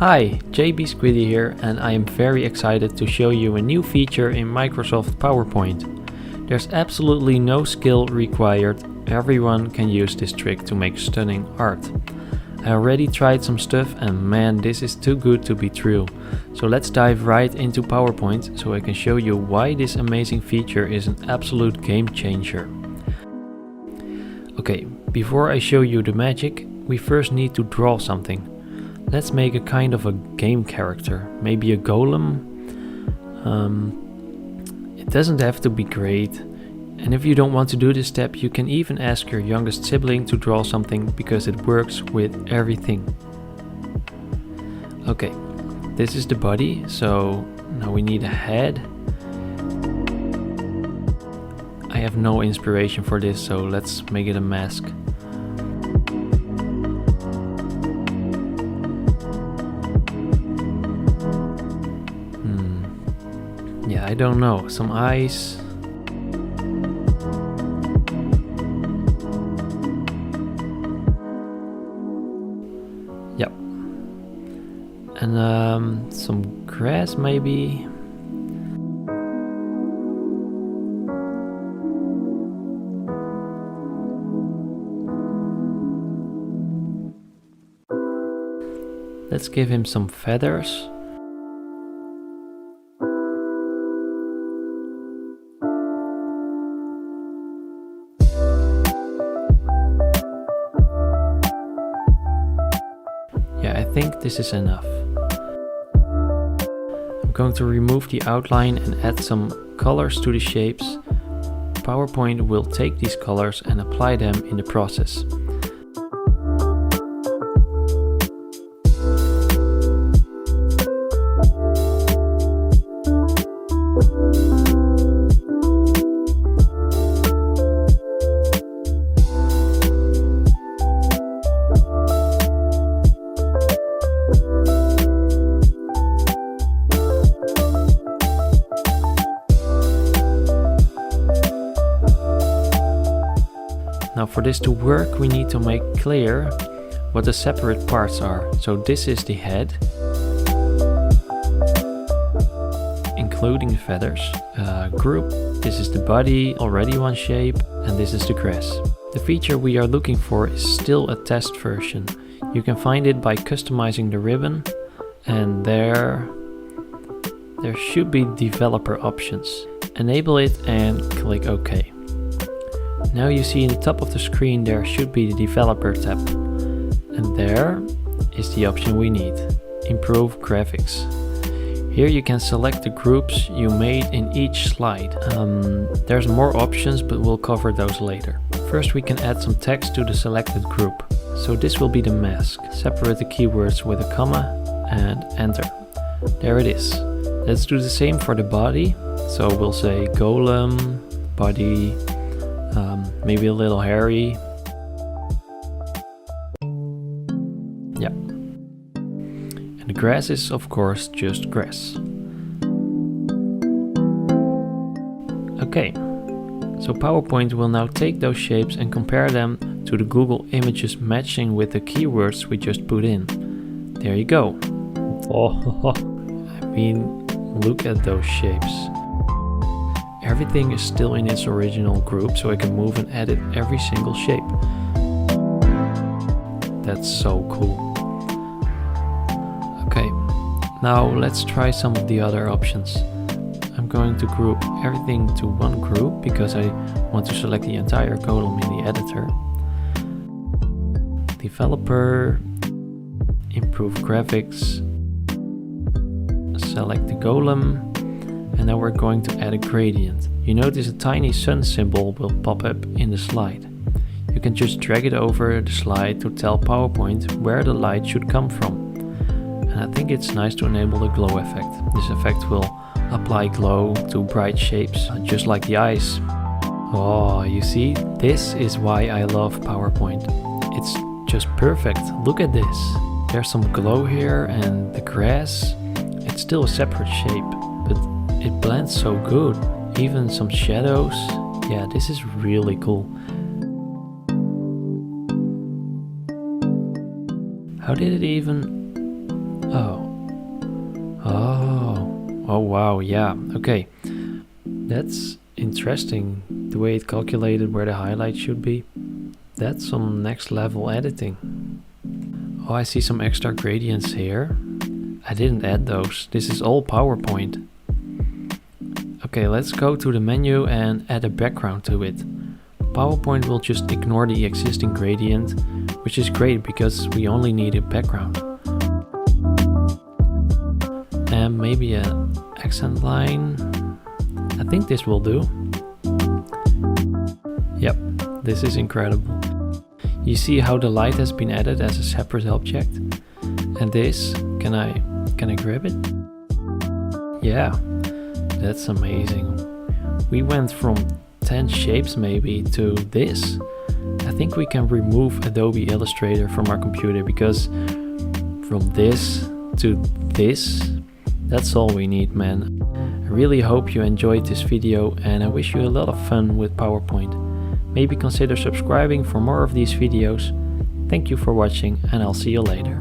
Hi, JB Squiddy here, and I am very excited to show you a new feature in Microsoft PowerPoint. There's absolutely no skill required, everyone can use this trick to make stunning art. I already tried some stuff and man, this is too good to be true. So let's dive right into PowerPoint so I can show you why this amazing feature is an absolute game changer. Okay, before I show you the magic, we first need to draw something. Let's make a kind of a game character, maybe a golem. It doesn't have to be great. And if you don't want to do this step, you can even ask your youngest sibling to draw something because it works with everything. Okay, this is the body, so now we need a head. I have no inspiration for this, so let's make it a mask. Yeah, I don't know, some eyes. Yep. And some grass maybe. Let's give him some feathers. Yeah, I think this is enough. I'm going to remove the outline and add some colors to the shapes. PowerPoint will take these colors and apply them in the process. Now for this to work, we need to make clear what the separate parts are. So this is the head, including the feathers. Group, this is the body, already one shape, and this is the grass. The feature we are looking for is still a test version. You can find it by customizing the ribbon, and there should be developer options. Enable it and click OK. Now you see in the top of the screen there should be the developer tab. And there is the option we need, improve graphics. Here you can select the groups you made in each slide. There's more options, but we'll cover those later. First we can add some text to the selected group. So this will be the mask. Separate the keywords with a comma and enter. There it is. Let's do the same for the body. So we'll say golem, body, maybe a little hairy. Yeah. And the grass is of course just grass. Okay. So PowerPoint will now take those shapes and compare them to the Google images matching with the keywords we just put in. There you go. Oh, I mean, look at those shapes. Everything is still in its original group, so I can move and edit every single shape. That's so cool. Okay, now let's try some of the other options. I'm going to group everything to one group because I want to select the entire column in the editor. Developer, improve graphics, select the golem. And now we're going to add a gradient. You notice a tiny sun symbol will pop up in the slide. You can just drag it over the slide to tell PowerPoint where the light should come from. And I think it's nice to enable the glow effect. This effect will apply glow to bright shapes, just like the eyes. Oh, you see? This is why I love PowerPoint. It's just perfect. Look at this. There's some glow here and the grass. It's still a separate shape, but it blends so good, even some shadows. Yeah, this is really cool. How did it even Oh wow, yeah, okay. That's interesting, the way it calculated where the highlight should be. That's some next level editing. Oh, I see some extra gradients here. I didn't add those. This is all PowerPoint. Okay, let's go to the menu and add a background to it. PowerPoint will just ignore the existing gradient, which is great because we only need a background. And maybe an accent line. I think this will do. Yep, this is incredible. You see how the light has been added as a separate object? And this, can I grab it? Yeah, that's amazing. We went from 10 shapes maybe to this. I think we can remove Adobe Illustrator from our computer, because from this to this, that's all we need, man. I really hope you enjoyed this video and I wish you a lot of fun with PowerPoint. Maybe consider subscribing for more of these videos. Thank you for watching and I'll see you later.